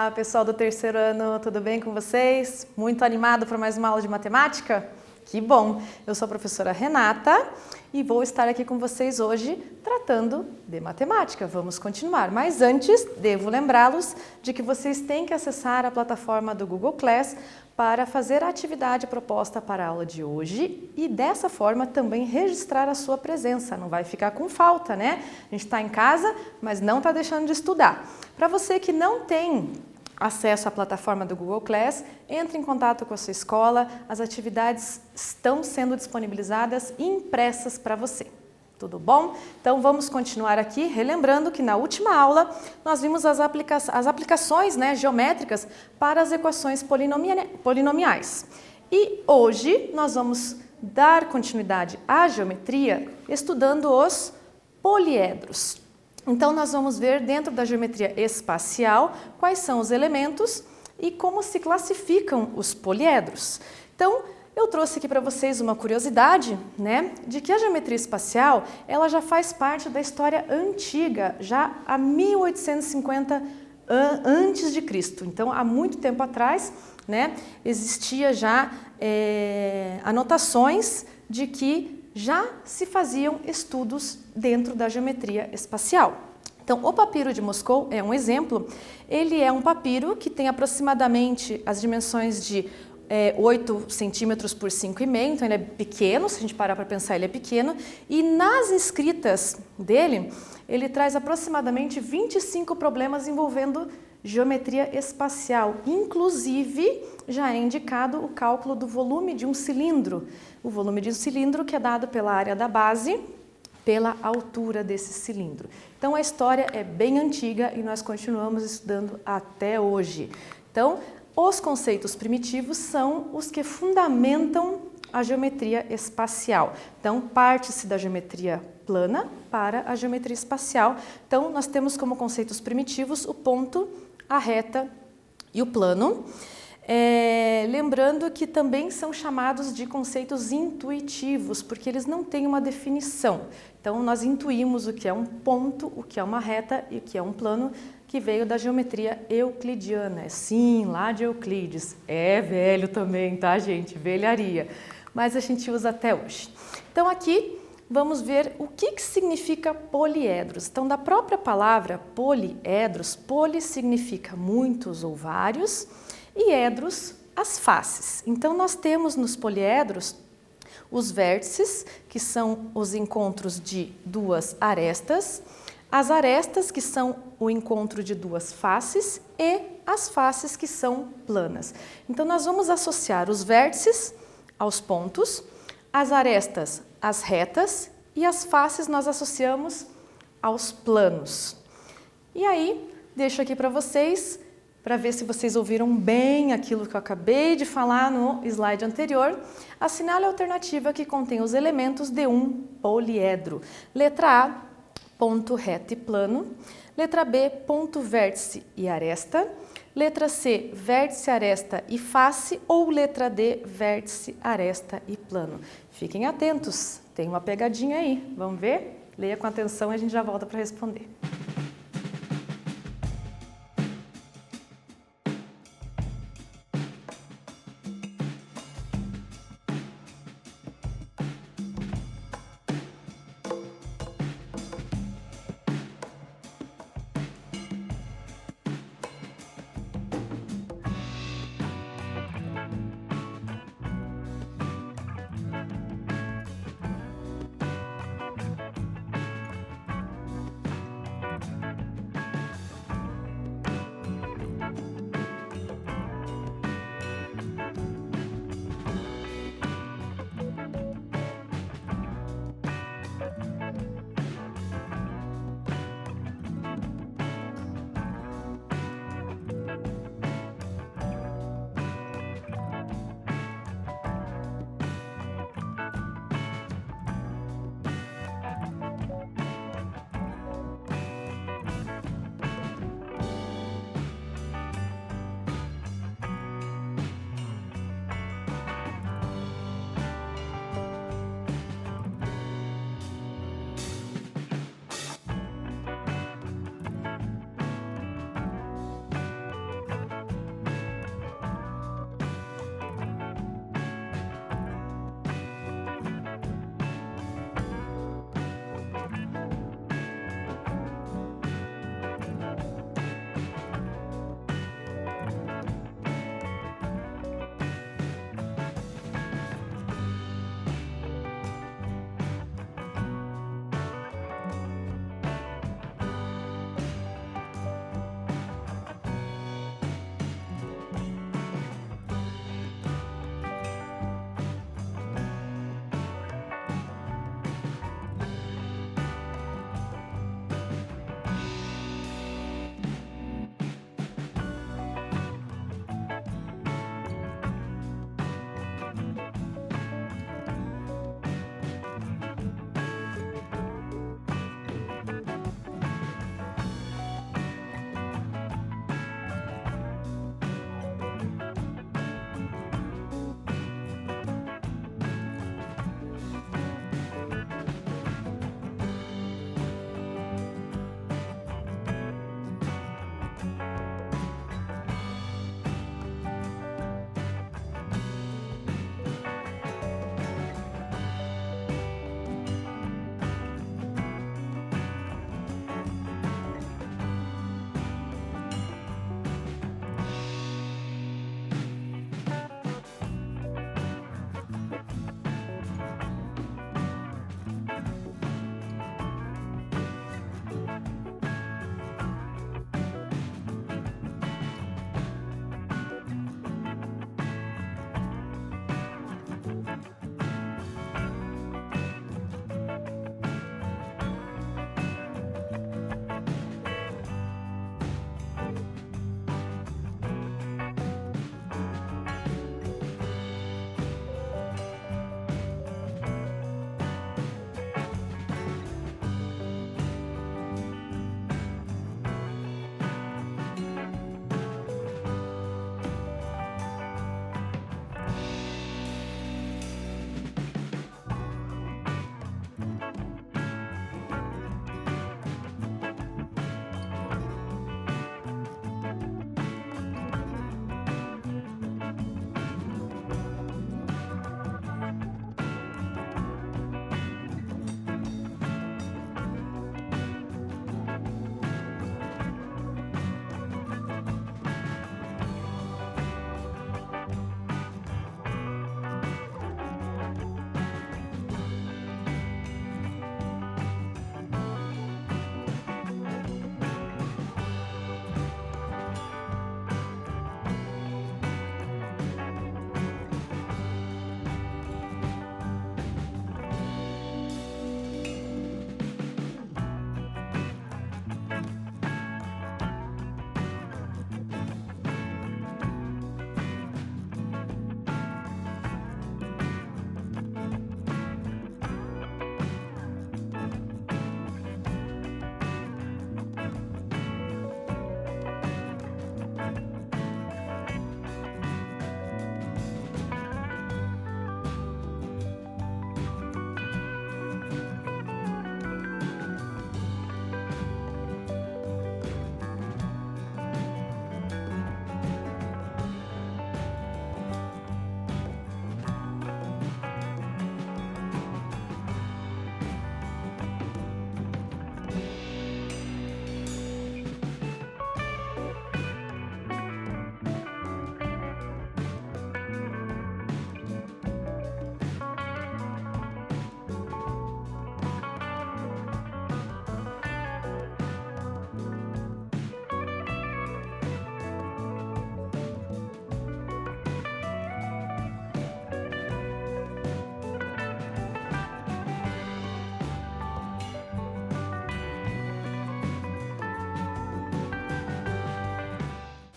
Olá, pessoal do terceiro ano, tudo bem com vocês? Muito animado para mais uma aula de matemática? Que bom! Eu sou a professora Renata e vou estar aqui com vocês hoje tratando de matemática. Vamos continuar, mas antes devo lembrá-los de que vocês têm que acessar a plataforma do Google Class para fazer a atividade proposta para a aula de hoje e dessa forma também registrar a sua presença. Não vai ficar com falta, né? A gente está em casa, mas não está deixando de estudar. Para você que não tem acesso à plataforma do Google Class, entre em contato com a sua escola, as atividades estão sendo disponibilizadas e impressas para você. Tudo bom? Então vamos continuar aqui, relembrando que na última aula nós vimos as aplicações geométricas para as equações polinomiais. E hoje nós vamos dar continuidade à geometria estudando os poliedros. Então nós vamos ver dentro da geometria espacial quais são os elementos e como se classificam os poliedros. Então eu trouxe aqui para vocês uma curiosidade, de que a geometria espacial ela já faz parte da história antiga, já há 1850 antes de Cristo. Então há muito tempo atrás, existia já anotações de que já se faziam estudos dentro da geometria espacial. Então, o papiro de Moscou é um exemplo. Ele é um papiro que tem aproximadamente as dimensões de 8 centímetros por 5,5, então ele é pequeno, se a gente parar para pensar, ele é pequeno. E nas escritas dele, ele traz aproximadamente 25 problemas envolvendo geometria espacial. Inclusive, já é indicado o cálculo do volume de um cilindro. O volume de um cilindro que é dado pela área da base, pela altura desse cilindro. Então, a história é bem antiga e nós continuamos estudando até hoje. Então, os conceitos primitivos são os que fundamentam a geometria espacial. Então, parte-se da geometria plana para a geometria espacial. Então, nós temos como conceitos primitivos o ponto, a reta e o plano. Lembrando que também são chamados de conceitos intuitivos, porque eles não têm uma definição. Então, nós intuímos o que é um ponto, o que é uma reta e o que é um plano, que veio da geometria euclidiana. Sim, lá de Euclides. É velho também, tá, gente? Velharia. Mas a gente usa até hoje. Então, aqui vamos ver o que significa poliedros. Então, da própria palavra poliedros, poli significa muitos ou vários, e edros, as faces. Então, nós temos nos poliedros os vértices, que são os encontros de duas arestas, as arestas, que são o encontro de duas faces, e as faces, que são planas. Então, nós vamos associar os vértices aos pontos, as arestas às retas e as faces nós associamos aos planos. E aí, deixo aqui para vocês, para ver se vocês ouviram bem aquilo que eu acabei de falar no slide anterior, assinale a alternativa que contém os elementos de um poliedro. Letra A, ponto, reta e plano. Letra B, ponto, vértice e aresta. Letra C, vértice, aresta e face. Ou letra D, vértice, aresta e plano. Fiquem atentos, tem uma pegadinha aí. Vamos ver? Leia com atenção e a gente já volta para responder.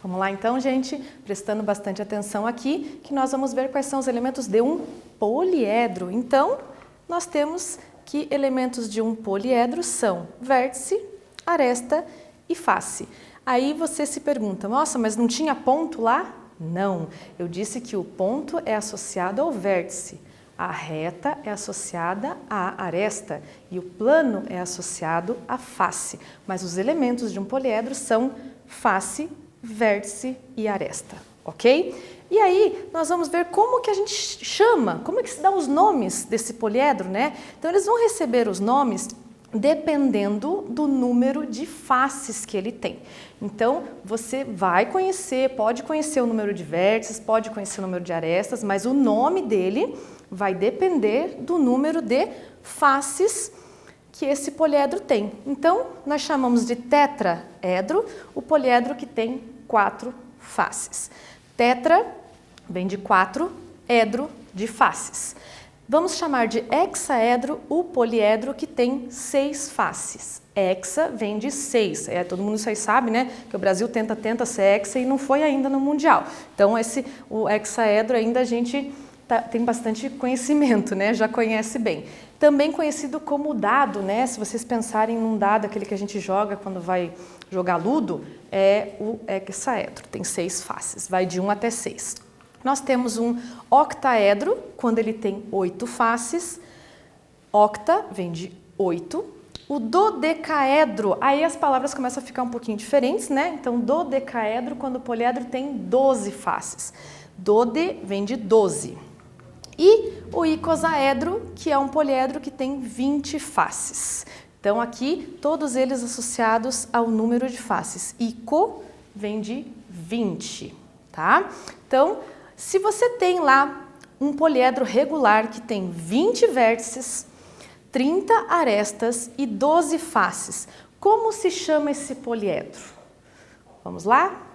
Vamos lá então, gente, prestando bastante atenção aqui, que nós vamos ver quais são os elementos de um poliedro. Então, nós temos que elementos de um poliedro são vértice, aresta e face. Aí você se pergunta, nossa, mas não tinha ponto lá? Não, eu disse que o ponto é associado ao vértice, a reta é associada à aresta e o plano é associado à face. Mas os elementos de um poliedro são face, vértice e aresta, ok? E aí nós vamos ver como que a gente chama, como é que se dá os nomes desse poliedro, né? Então eles vão receber os nomes dependendo do número de faces que ele tem. Então, você vai conhecer, pode conhecer o número de vértices, pode conhecer o número de arestas, mas o nome dele vai depender do número de faces que esse poliedro tem. Então, nós chamamos de tetraedro o poliedro que tem 4 faces. Tetra vem de 4, edro de faces. Vamos chamar de hexaedro o poliedro que tem 6 faces. Hexa vem de 6. Todo mundo isso aí sabe, né? Que o Brasil tenta ser hexa e não foi ainda no Mundial. Então, o hexaedro ainda a gente tem bastante conhecimento, né? Já conhece bem. Também conhecido como dado, né? Se vocês pensarem num dado, aquele que a gente joga quando vai jogar ludo, é o hexaedro. Tem 6 faces, vai de 1 até 6. Nós temos um octaedro, quando ele tem 8 faces. Octa vem de 8. O dodecaedro, aí as palavras começam a ficar um pouquinho diferentes, né? Então, dodecaedro, quando o poliedro tem 12 faces. Dode vem de 12. E o icosaedro, que é um poliedro que tem 20 faces. Então, aqui, todos eles associados ao número de faces. Ico vem de 20, tá? Então, se você tem lá um poliedro regular que tem 20 vértices, 30 arestas e 12 faces, como se chama esse poliedro? Vamos lá?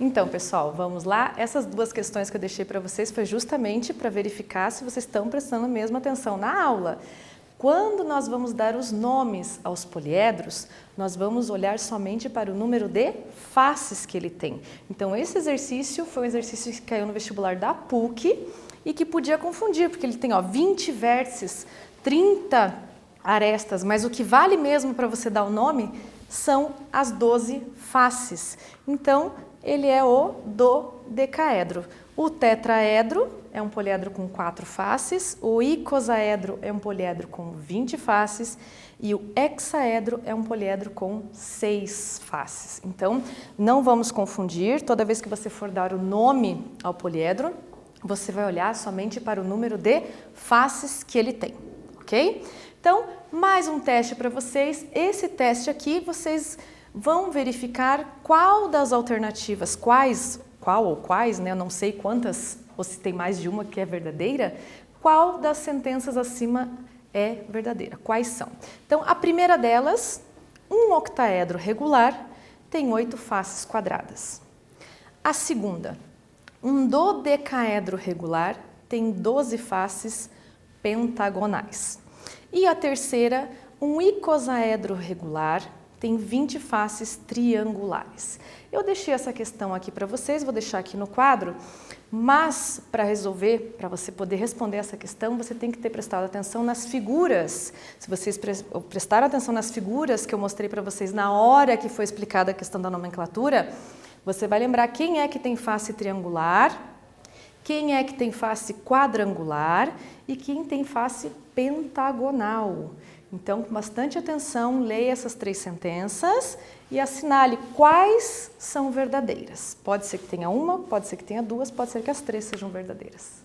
Então, pessoal, vamos lá. Essas duas questões que eu deixei para vocês foi justamente para verificar se vocês estão prestando mesmo atenção na aula. Quando nós vamos dar os nomes aos poliedros, nós vamos olhar somente para o número de faces que ele tem. Então, esse exercício foi um exercício que caiu no vestibular da PUC e que podia confundir, porque ele tem 20 vértices, 30 arestas, mas o que vale mesmo para você dar o nome são as 12 faces. Então, ele é o dodecaedro. O tetraedro é um poliedro com 4 faces, o icosaedro é um poliedro com 20 faces e o hexaedro é um poliedro com 6 faces. Então, não vamos confundir, toda vez que você for dar o nome ao poliedro, você vai olhar somente para o número de faces que ele tem, ok? Então, mais um teste para vocês. Esse teste aqui, vocês vão verificar qual das alternativas, qual ou quais, né? Eu não sei quantas, ou se tem mais de uma que é verdadeira, qual das sentenças acima é verdadeira, quais são. Então, a primeira delas, um octaedro regular tem 8 faces quadradas. A segunda, um dodecaedro regular tem 12 faces pentagonais. E a terceira, um icosaedro regular tem 20 faces triangulares. Eu deixei essa questão aqui para vocês, vou deixar aqui no quadro, mas para resolver, para você poder responder essa questão, você tem que ter prestado atenção nas figuras. Se vocês prestaram atenção nas figuras que eu mostrei para vocês na hora que foi explicada a questão da nomenclatura, você vai lembrar quem é que tem face triangular, quem é que tem face quadrangular e quem tem face pentagonal. Então, com bastante atenção, leia essas 3 sentenças e assinale quais são verdadeiras. Pode ser que tenha uma, pode ser que tenha 2, pode ser que as 3 sejam verdadeiras.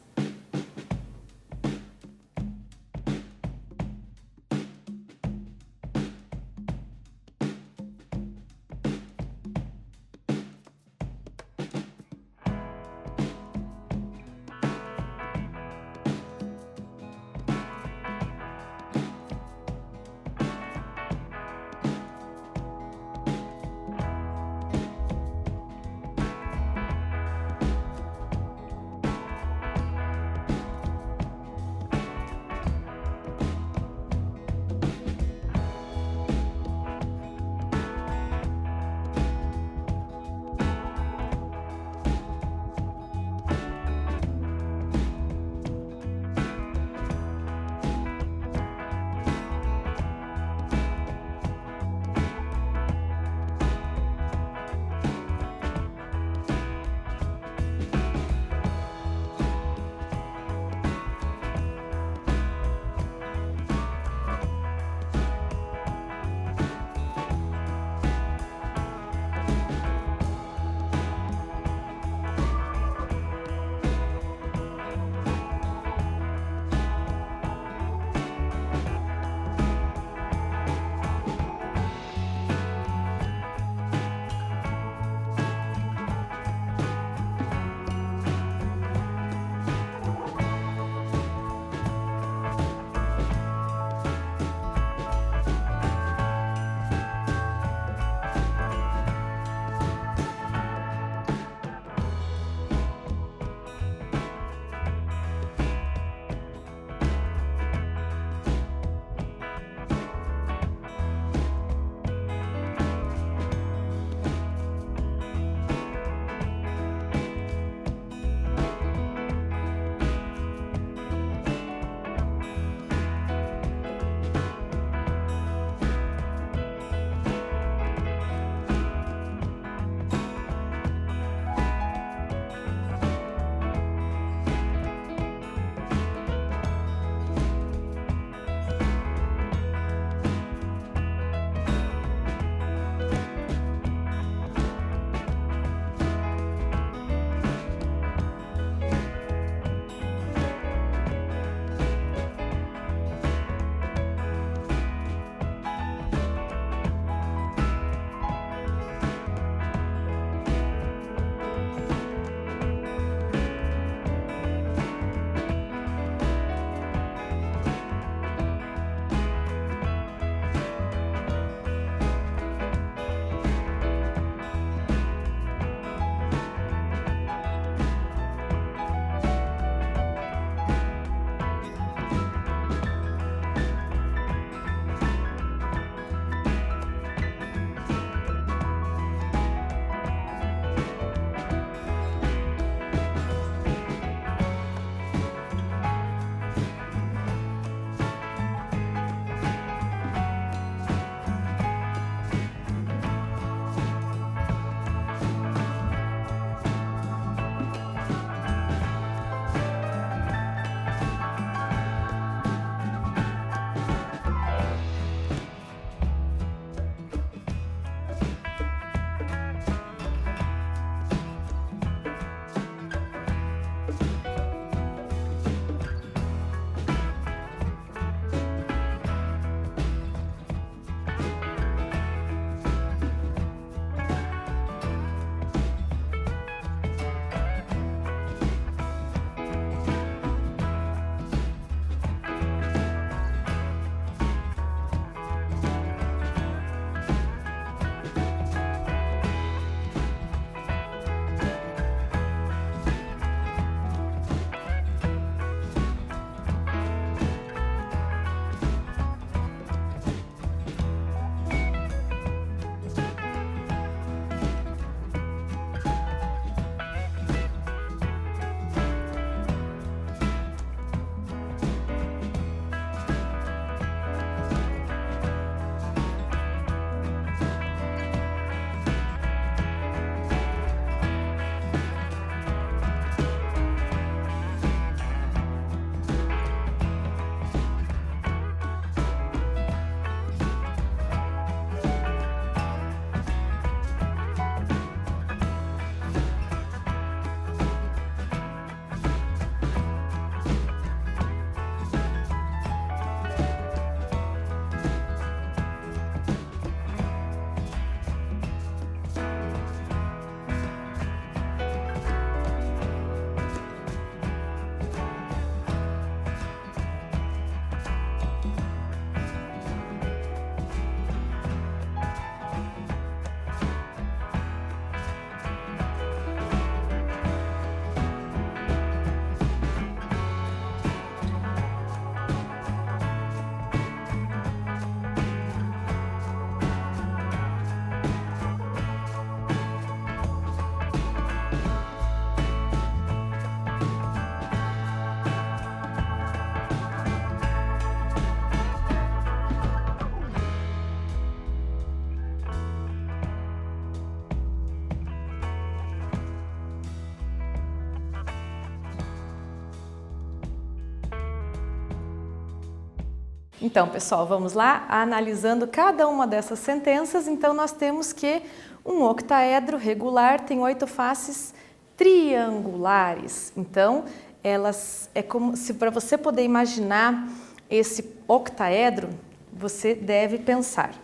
Então, pessoal, vamos lá, analisando cada uma dessas sentenças. Então, nós temos que um octaedro regular tem 8 faces triangulares. Então, elas é como se, para você poder imaginar esse octaedro, você deve pensar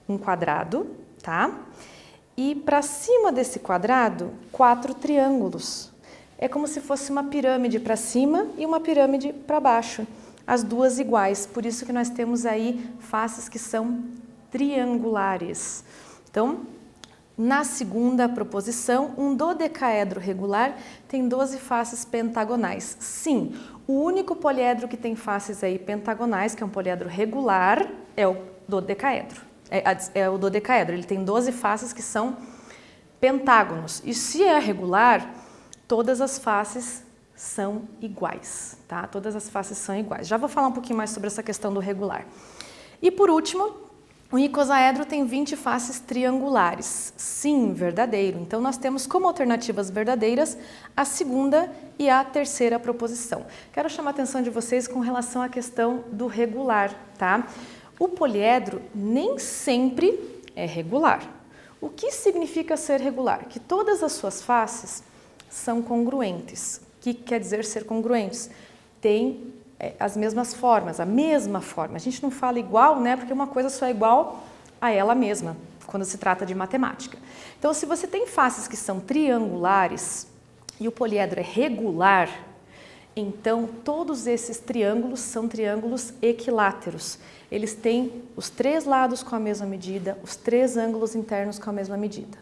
um quadrado, tá? E para cima desse quadrado, 4 triângulos. É como se fosse uma pirâmide para cima e uma pirâmide para baixo, as duas iguais. Por isso que nós temos aí faces que são triangulares. Então, na segunda proposição, um dodecaedro regular tem 12 faces pentagonais. Sim, o único poliedro que tem faces aí pentagonais, que é um poliedro regular, é o dodecaedro. É o dodecaedro, ele tem 12 faces que são pentágonos. E se é regular, todas as faces são iguais, tá? Todas as faces são iguais. Já vou falar um pouquinho mais sobre essa questão do regular. E por último, o icosaedro tem 20 faces triangulares. Sim, verdadeiro. Então, nós temos como alternativas verdadeiras a segunda e a terceira proposição. Quero chamar a atenção de vocês com relação à questão do regular, tá? O poliedro nem sempre é regular. O que significa ser regular? Que todas as suas faces são congruentes. O que quer dizer ser congruentes? Tem as mesmas formas, a mesma forma. A gente não fala igual, né? Porque uma coisa só é igual a ela mesma, quando se trata de matemática. Então, se você tem faces que são triangulares e o poliedro é regular, então todos esses triângulos são triângulos equiláteros. Eles têm os 3 lados com a mesma medida, os 3 ângulos internos com a mesma medida.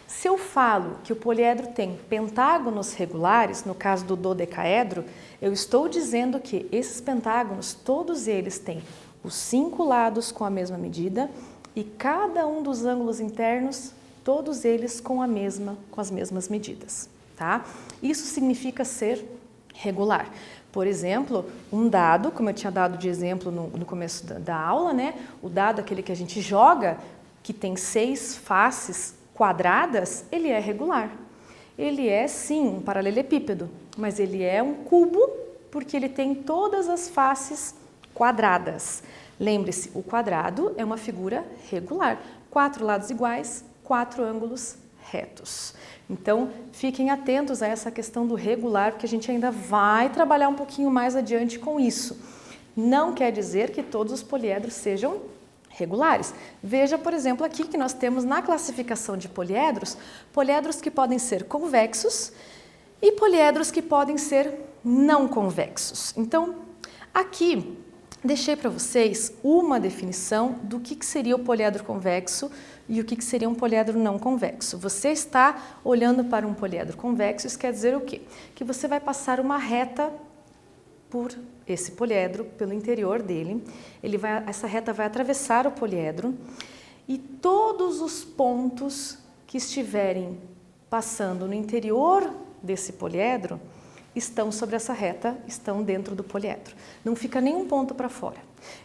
Se eu falo que o poliedro tem pentágonos regulares, no caso do dodecaedro, eu estou dizendo que esses pentágonos, todos eles têm os 5 lados com a mesma medida e cada um dos ângulos internos, todos eles com as mesmas medidas, tá? Isso significa ser regular. Por exemplo, um dado, como eu tinha dado de exemplo no começo da aula, né? O dado, aquele que a gente joga, que tem 6 faces quadradas, ele é regular. Ele é, sim, um paralelepípedo, mas ele é um cubo porque ele tem todas as faces quadradas. Lembre-se, o quadrado é uma figura regular. 4 lados iguais, 4 ângulos retos. Então, fiquem atentos a essa questão do regular, porque a gente ainda vai trabalhar um pouquinho mais adiante com isso. Não quer dizer que todos os poliedros sejam regulares. Veja, por exemplo, aqui que nós temos na classificação de poliedros, poliedros que podem ser convexos e poliedros que podem ser não convexos. Então, aqui deixei para vocês uma definição do que seria o poliedro convexo e o que seria um poliedro não convexo. Você está olhando para um poliedro convexo, isso quer dizer o quê? Que você vai passar uma reta por esse poliedro, pelo interior dele. Essa reta vai atravessar o poliedro e todos os pontos que estiverem passando no interior desse poliedro estão sobre essa reta, estão dentro do poliedro. Não fica nenhum ponto para fora.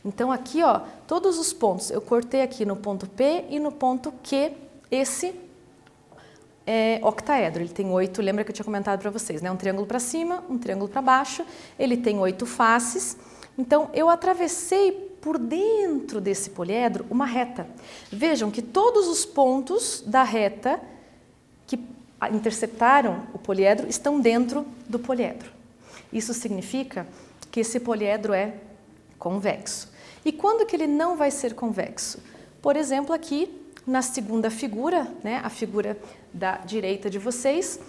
Então aqui, ó, todos os pontos, eu cortei aqui no ponto P e no ponto Q, esse octaedro. Ele tem 8, lembra que eu tinha comentado para vocês, né? Um triângulo para cima, um triângulo para baixo, ele tem 8 faces. Então eu atravessei por dentro desse poliedro uma reta. Vejam que todos os pontos da reta que interceptaram o poliedro estão dentro do poliedro. Isso significa que esse poliedro é convexo. E quando que ele não vai ser convexo? Por exemplo, aqui na segunda figura, né, a figura da direita de vocês,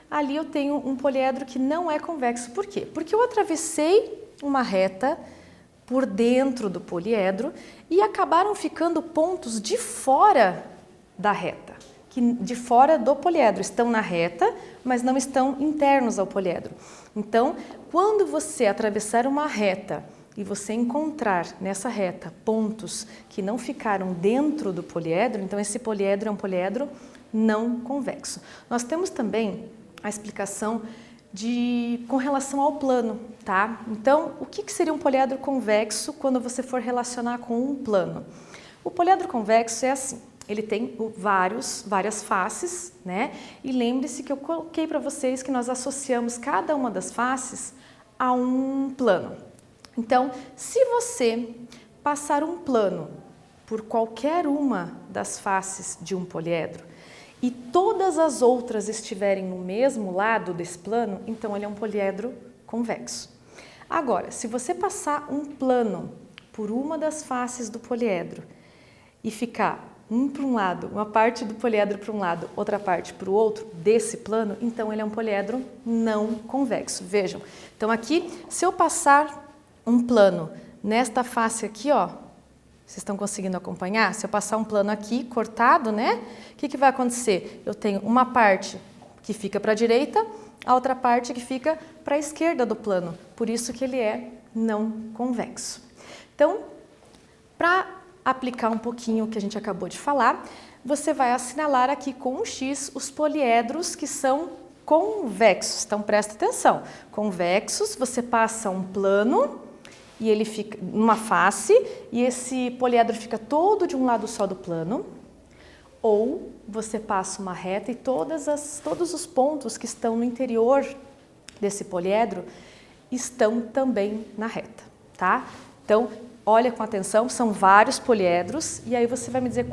ali eu tenho um poliedro que não é convexo. Por quê? Porque eu atravessei uma reta por dentro do poliedro e acabaram ficando pontos de fora da reta, de fora do poliedro. Estão na reta, mas não estão internos ao poliedro. Então, quando você atravessar uma reta e você encontrar nessa reta pontos que não ficaram dentro do poliedro, então esse poliedro é um poliedro não convexo. Nós temos também a explicação com relação ao plano, tá? Então, o que seria um poliedro convexo quando você for relacionar com um plano? O poliedro convexo é assim, ele tem várias faces, né? E lembre-se que eu coloquei para vocês que nós associamos cada uma das faces a um plano. Então, se você passar um plano por qualquer uma das faces de um poliedro e todas as outras estiverem no mesmo lado desse plano, então ele é um poliedro convexo. Agora, se você passar um plano por uma das faces do poliedro e ficar um para um lado, uma parte do poliedro para um lado, outra parte para o outro desse plano, então ele é um poliedro não convexo. Vejam, então aqui, se eu passar um plano nesta face aqui, ó, vocês estão conseguindo acompanhar? Se eu passar um plano aqui, cortado, né? O que vai acontecer? Eu tenho uma parte que fica para a direita, a outra parte que fica para a esquerda do plano. Por isso que ele é não convexo. Então, para aplicar um pouquinho o que a gente acabou de falar, você vai assinalar aqui com um X os poliedros que são convexos. Então, presta atenção. Convexos, você passa um plano e ele fica numa face e esse poliedro fica todo de um lado só do plano. Ou você passa uma reta e todos os pontos que estão no interior desse poliedro estão também na reta, tá? Então, olha com atenção, são vários poliedros e aí você vai me dizer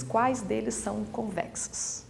quais deles são convexos.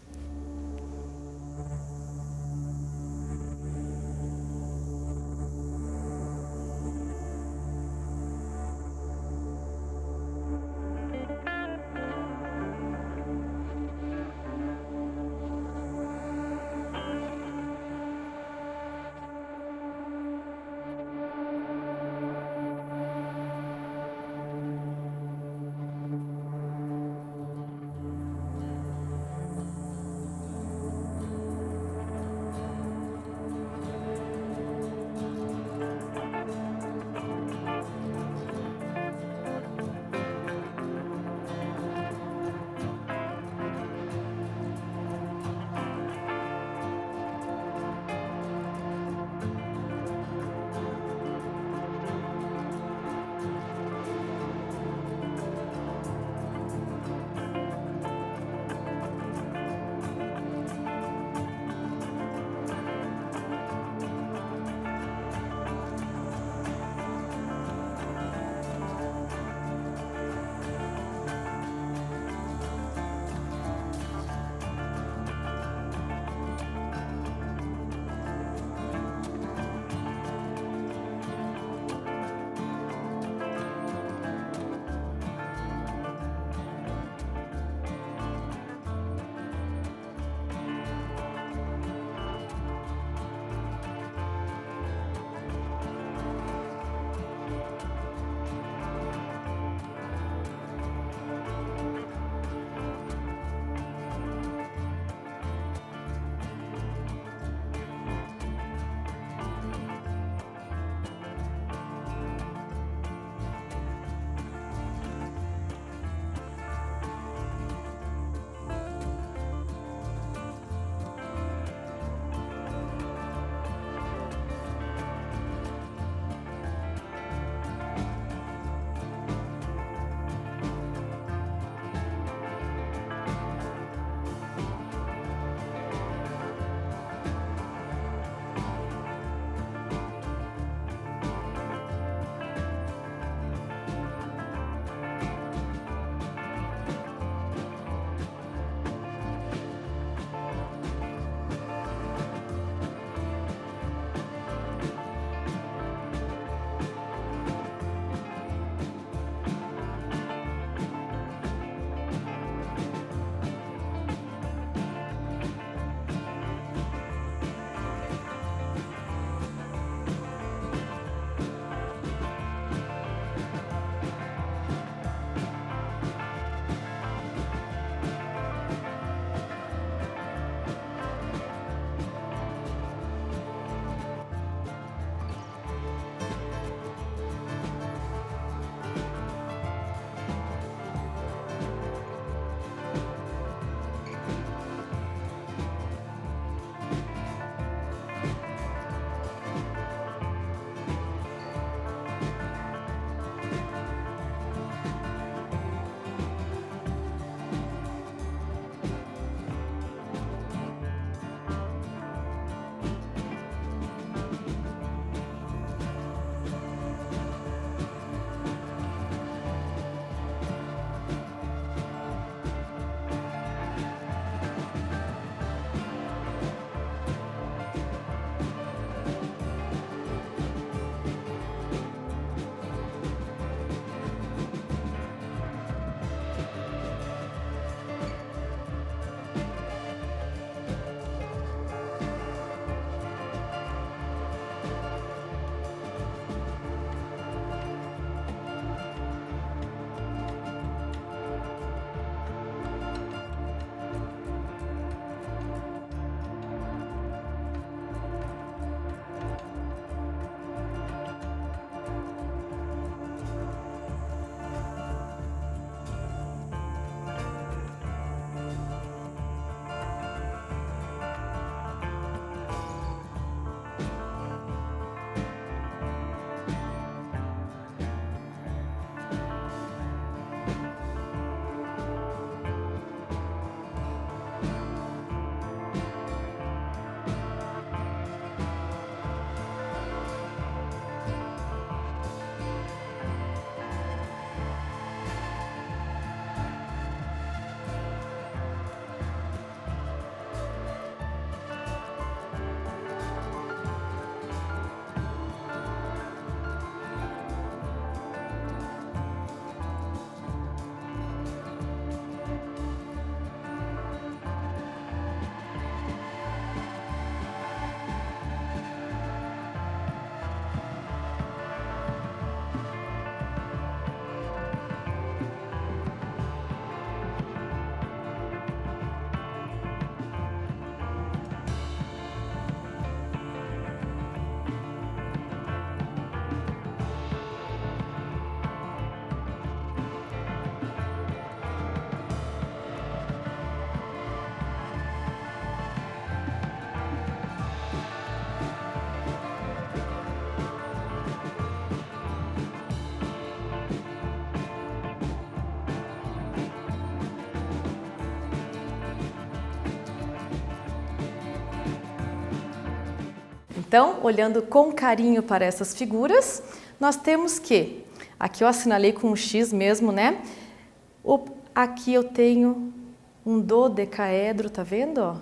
Então, olhando com carinho para essas figuras, nós temos que, aqui eu assinalei com um X mesmo, né? Aqui eu tenho um dodecaedro, tá vendo? Ó?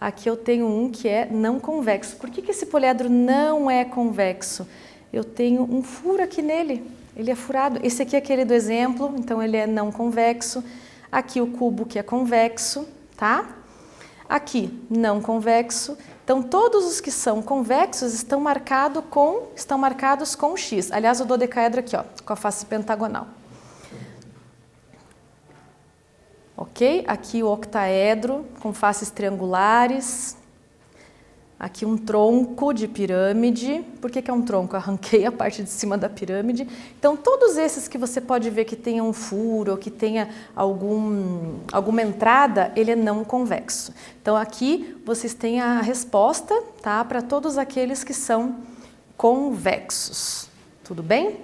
Aqui eu tenho um que é não convexo. Por que esse poliedro não é convexo? Eu tenho um furo aqui nele, ele é furado. Esse aqui é aquele do exemplo, então ele é não convexo. Aqui o cubo que é convexo, tá? Aqui, não convexo. Então, todos os que são convexos estão marcados com X. Aliás, o dodecaedro aqui, ó, com a face pentagonal. Ok? Aqui o octaedro com faces triangulares. Aqui um tronco de pirâmide. Por que é um tronco? Eu arranquei a parte de cima da pirâmide. Então, todos esses que você pode ver que tenha um furo ou que tenha alguma entrada, ele é não convexo. Então, aqui vocês têm a resposta, tá? Para todos aqueles que são convexos. Tudo bem?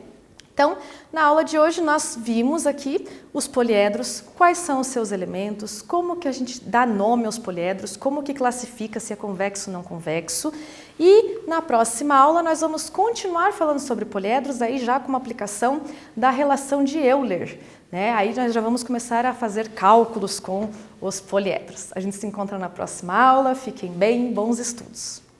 Então, na aula de hoje nós vimos aqui os poliedros, quais são os seus elementos, como que a gente dá nome aos poliedros, como que classifica se é convexo ou não convexo. E na próxima aula nós vamos continuar falando sobre poliedros, aí já com uma aplicação da relação de Euler, né? Aí nós já vamos começar a fazer cálculos com os poliedros. A gente se encontra na próxima aula, fiquem bem, bons estudos!